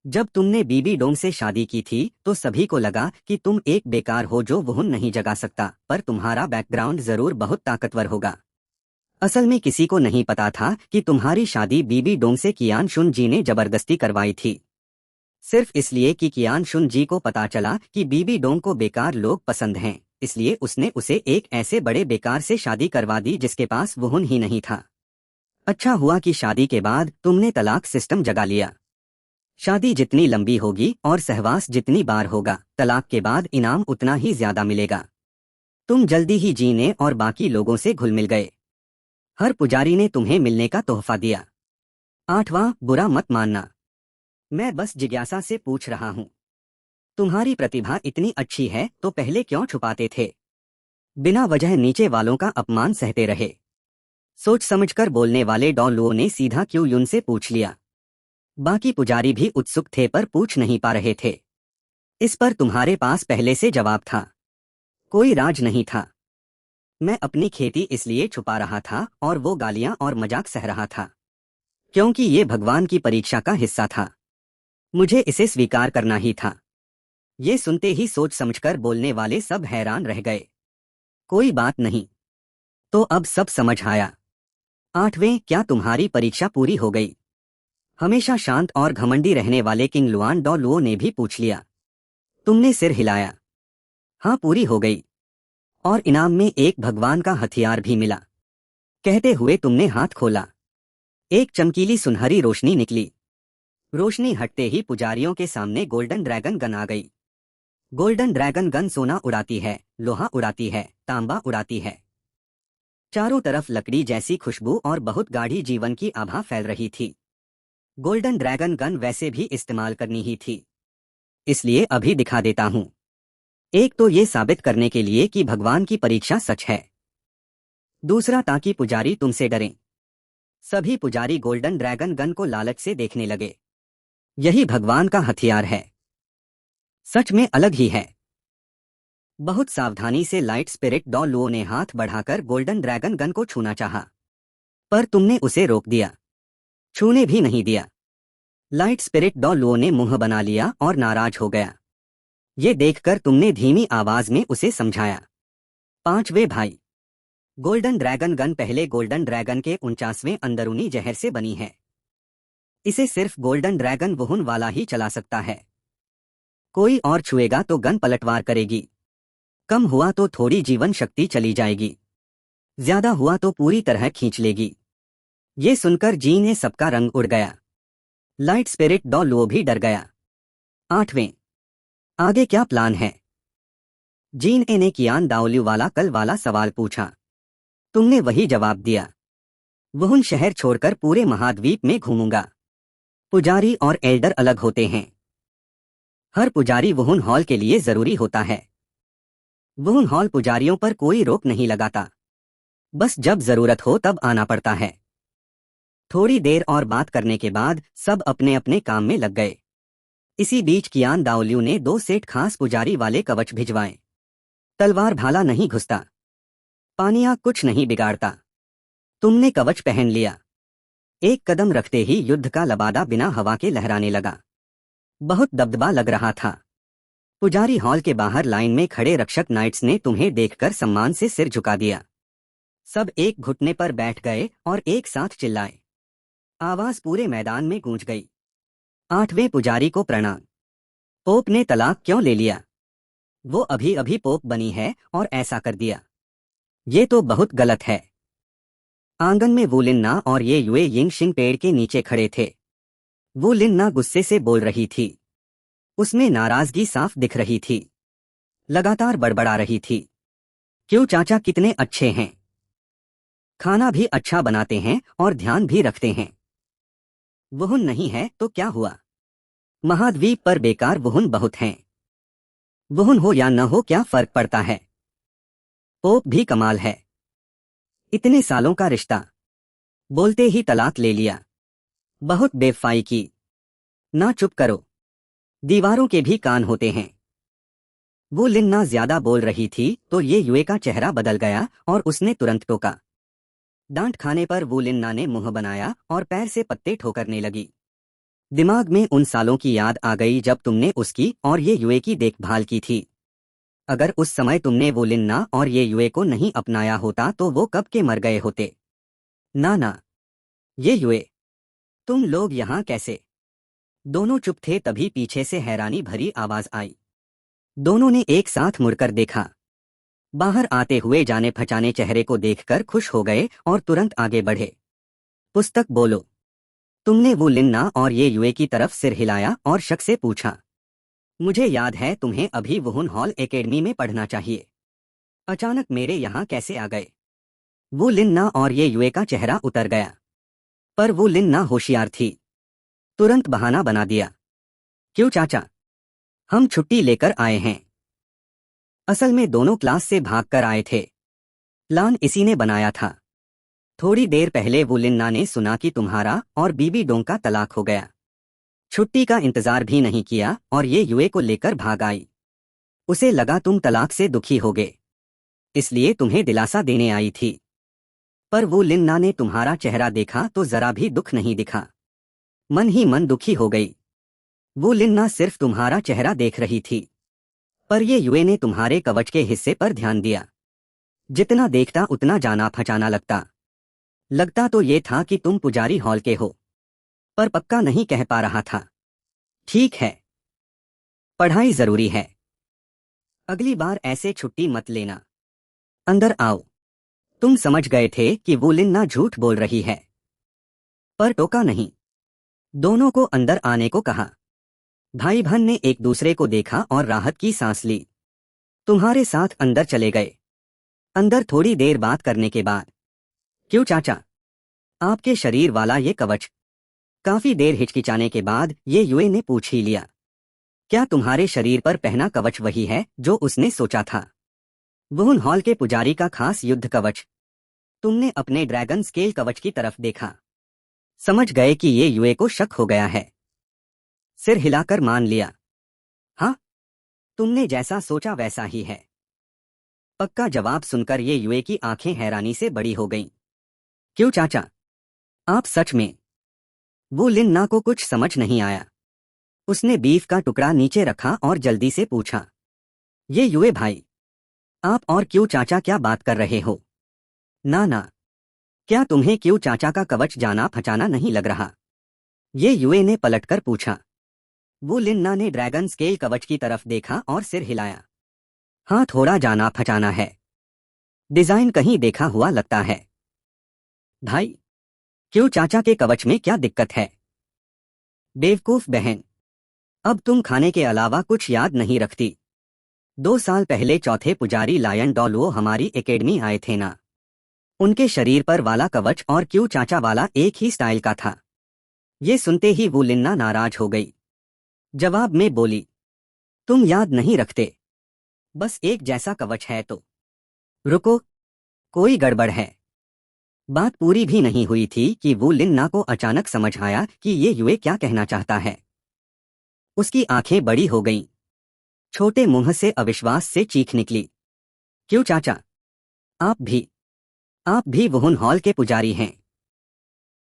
जब तुमने बीबी डोंग से शादी की थी तो सभी को लगा कि तुम एक बेकार हो जो वुहुन नहीं जगा सकता, पर तुम्हारा बैकग्राउंड जरूर बहुत ताकतवर होगा। असल में किसी को नहीं पता था कि तुम्हारी शादी बीबी डोंग से कियान शुन जी ने जबरदस्ती करवाई थी। सिर्फ इसलिए कि कियान शुन जी को पता चला कि बीबी डोंग को बेकार लोग पसंद हैं, इसलिए उसने उसे एक ऐसे बड़े बेकार से शादी करवा दी जिसके पास वुहुन ही नहीं था। अच्छा हुआ कि शादी के बाद तुमने तलाक सिस्टम जगा लिया। शादी जितनी लंबी होगी और सहवास जितनी बार होगा, तलाक के बाद इनाम उतना ही ज्यादा मिलेगा। तुम जल्दी ही जीने और बाकी लोगों से घुल मिल गए। हर पुजारी ने तुम्हें मिलने का तोहफा दिया। आठवां, बुरा मत मानना। मैं बस जिज्ञासा से पूछ रहा हूँ। तुम्हारी प्रतिभा इतनी अच्छी है तो पहले क्यों छुपाते थे? बिना वजह नीचे वालों का अपमान सहते रहे। सोच समझकर बोलने वाले डॉ लुओ ने सीधा क्यू युन से पूछ लिया। बाकी पुजारी भी उत्सुक थे पर पूछ नहीं पा रहे थे। इस पर तुम्हारे पास पहले से जवाब था। कोई राज नहीं था। मैं अपनी खेती इसलिए छुपा रहा था और वो गालियां और मजाक सह रहा था, क्योंकि ये भगवान की परीक्षा का हिस्सा था। मुझे इसे स्वीकार करना ही था। ये सुनते ही सोच समझकर बोलने वाले सब हैरान रह गए। कोई बात नहीं, तो अब सब समझ आया। आठवें, क्या तुम्हारी परीक्षा पूरी हो गई? हमेशा शांत और घमंडी रहने वाले किंग लुआन डॉ लुओ ने भी पूछ लिया। तुमने सिर हिलाया। हाँ, पूरी हो गई, और इनाम में एक भगवान का हथियार भी मिला। कहते हुए तुमने हाथ खोला। एक चमकीली सुनहरी रोशनी निकली। रोशनी हटते ही पुजारियों के सामने गोल्डन ड्रैगन गन आ गई। गोल्डन ड्रैगन गन सोना उड़ाती है, लोहा उड़ाती है, तांबा उड़ाती है। चारों तरफ लकड़ी जैसी खुशबू और बहुत गाढ़ी जीवन की आभा फैल रही थी। गोल्डन ड्रैगन गन वैसे भी इस्तेमाल करनी ही थी, इसलिए अभी दिखा देता हूं। एक तो ये साबित करने के लिए कि भगवान की परीक्षा सच है। दूसरा, ताकि पुजारी तुमसे डरें। सभी पुजारी गोल्डन ड्रैगन गन को लालच से देखने लगे। यही भगवान का हथियार है। सच में अलग ही है। बहुत सावधानी से लाइट स्पिरिट डॉ लुओ ने हाथ बढ़ाकर गोल्डन ड्रैगन गन को छूना चाहा, पर तुमने उसे रोक दिया। छूने भी नहीं दिया। लाइट स्पिरिट डॉ लुओ ने मुंह बना लिया और नाराज हो गया। ये देखकर तुमने धीमी आवाज में उसे समझाया। पांचवे भाई, गोल्डन ड्रैगन गन पहले गोल्डन ड्रैगन के 49वें अंदरूनी जहर से बनी है। इसे सिर्फ गोल्डन ड्रैगन वुहुन वाला ही चला सकता है। कोई और छुएगा तो गन पलटवार करेगी। कम हुआ तो थोड़ी जीवन शक्ति चली जाएगी, ज्यादा हुआ तो पूरी तरह खींच लेगी। ये सुनकर जी ने सबका रंग उड़ गया। लाइट स्पिरिट डॉ लुओ भी डर गया। आठवें, आगे क्या प्लान है? जीन ए ने कियान दाओल्यू वाला कल वाला सवाल पूछा। तुमने वही जवाब दिया। वुहुन शहर छोड़कर पूरे महाद्वीप में घूमूंगा। पुजारी और एल्डर अलग होते हैं। हर पुजारी वुहुन हॉल के लिए जरूरी होता है। वुहुन हॉल पुजारियों पर कोई रोक नहीं लगाता। बस जब जरूरत हो तब आना पड़ता है। थोड़ी देर और बात करने के बाद सब अपने अपने काम में लग गए। इसी बीच कियान दाओल्यू ने 2 सेट खास पुजारी वाले कवच भिजवाए। तलवार भाला नहीं घुसता, पानिया कुछ नहीं बिगाड़ता। तुमने कवच पहन लिया। एक कदम रखते ही युद्ध का लबादा बिना हवा के लहराने लगा। बहुत दबदबा लग रहा था। पुजारी हॉल के बाहर लाइन में खड़े रक्षक नाइट्स ने तुम्हें देखकर सम्मान से सिर झुका दिया। सब एक घुटने पर बैठ गए और एक साथ चिल्लाए। आवाज पूरे मैदान में गूंज गई। आठवें पुजारी को प्रणाम। पोप ने तलाक क्यों ले लिया? वो अभी अभी पोप बनी है और ऐसा कर दिया। ये तो बहुत गलत है। आंगन में वू लिन्ना और ये युए यिंग शिंग पेड़ के नीचे खड़े थे। वू लिन्ना गुस्से से बोल रही थी। उसमें नाराजगी साफ दिख रही थी। लगातार बड़बड़ा रही थी। क्यों चाचा कितने अच्छे हैं। खाना भी अच्छा बनाते हैं और ध्यान भी रखते हैं। वुहुन नहीं है तो क्या हुआ? महाद्वीप पर बेकार वुहुन बहुत हैं। वुहुन हो या न हो क्या फर्क पड़ता है। पोप भी कमाल है। इतने सालों का रिश्ता, बोलते ही तलाक ले लिया। बहुत बेवफाई की। ना चुप करो, दीवारों के भी कान होते हैं। वो लिन्ना ज्यादा बोल रही थी तो ये युए का चेहरा बदल गया और उसने तुरंत टोका। डांट खाने पर वो लिन्ना ने मुंह बनाया और पैर से पत्ते ठोकरने लगी। दिमाग में उन सालों की याद आ गई जब तुमने उसकी और ये युए की देखभाल की थी। अगर उस समय तुमने वो लिन्ना और ये युए को नहीं अपनाया होता तो वो कब के मर गए होते। ना ना, ये युए, तुम लोग यहाँ कैसे? दोनों चुप थे, तभी पीछे से हैरानी भरी आवाज आई। दोनों ने एक साथ मुड़कर देखा। बाहर आते हुए जाने पहचाने चेहरे को देखकर खुश हो गए और तुरंत आगे बढ़े। पुस्तक बोलो। तुमने वो लिन्ना और ये युए की तरफ सिर हिलाया और शक से पूछा। मुझे याद है, तुम्हें अभी वुहुन हॉल एकेडमी में पढ़ना चाहिए। अचानक मेरे यहाँ कैसे आ गए? वो लिन्ना और ये युए का चेहरा उतर गया। पर वो लिन्ना होशियार थी, तुरंत बहाना बना दिया। क्यों चाचा, हम छुट्टी लेकर आए हैं। असल में दोनों क्लास से भागकर आए थे। प्लान इसी ने बनाया था। थोड़ी देर पहले वो लिन्ना ने सुना कि तुम्हारा और बीबी डोंग का तलाक हो गया। छुट्टी का इंतजार भी नहीं किया और ये युए को लेकर भाग आई। उसे लगा तुम तलाक से दुखी होगे, इसलिए तुम्हें दिलासा देने आई थी। पर वो लिन्ना ने तुम्हारा चेहरा देखा तो जरा भी दुख नहीं दिखा, मन ही मन दुखी हो गई। वो लिन्ना सिर्फ तुम्हारा चेहरा देख रही थी, पर ये युए ने तुम्हारे कवच के हिस्से पर ध्यान दिया। जितना देखता उतना जाना पहचाना लगता तो ये था कि तुम पुजारी हॉल के हो, पर पक्का नहीं कह पा रहा था। ठीक है, पढ़ाई जरूरी है। अगली बार ऐसे छुट्टी मत लेना। अंदर आओ। तुम समझ गए थे कि वो लिन्ना झूठ बोल रही है, पर टोका नहीं। दोनों को अंदर आने को कहा। भाई बहन ने एक दूसरे को देखा और राहत की सांस ली। तुम्हारे साथ अंदर चले गए। अंदर थोड़ी देर बात करने के बाद, क्यों चाचा, आपके शरीर वाला ये कवच? काफी देर हिचकिचाने के बाद ये युए ने पूछ ही लिया। क्या तुम्हारे शरीर पर पहना कवच वही है जो उसने सोचा था? वुहुन हॉल के पुजारी का खास युद्ध कवच। तुमने अपने ड्रैगन स्केल कवच की तरफ देखा, समझ गए कि ये युए को शक हो गया है। सिर हिलाकर मान लिया। हाँ, तुमने जैसा सोचा वैसा ही है। पक्का जवाब सुनकर ये युए की आंखें हैरानी से बड़ी हो गईं। क्यों चाचा, आप सच में? वो लिन्ना को कुछ समझ नहीं आया। उसने बीफ का टुकड़ा नीचे रखा और जल्दी से पूछा। ये युए भाई, आप और क्यों चाचा क्या बात कर रहे हो? ना ना, क्या तुम्हें क्यों चाचा का कवच जाना पहचाना नहीं लग रहा? ये युए ने पलटकर पूछा। वो लिन्ना ने ड्रैगन स्केल कवच की तरफ देखा और सिर हिलाया। हाँ, थोड़ा जाना पहचाना है। डिजाइन कहीं देखा हुआ लगता है। भाई, क्यों चाचा के कवच में क्या दिक्कत है? बेवकूफ बहन, अब तुम खाने के अलावा कुछ याद नहीं रखती। 2 साल पहले चौथे पुजारी लायन डॉलवो हमारी एकेडमी आए थे ना। उनके शरीर पर वाला कवच और क्यों चाचा वाला एक ही स्टाइल का था। ये सुनते ही वो लिन्ना नाराज हो गई। जवाब में बोली, तुम याद नहीं रखते? बस एक जैसा कवच है तो। रुको, कोई गड़बड़ है। बात पूरी भी नहीं हुई थी कि वो लिन्ना को अचानक समझ आया कि ये युए क्या कहना चाहता है। उसकी आंखें बड़ी हो गईं। छोटे मुंह से अविश्वास से चीख निकली। क्यों चाचा, आप भी वुहुन हॉल के पुजारी हैं?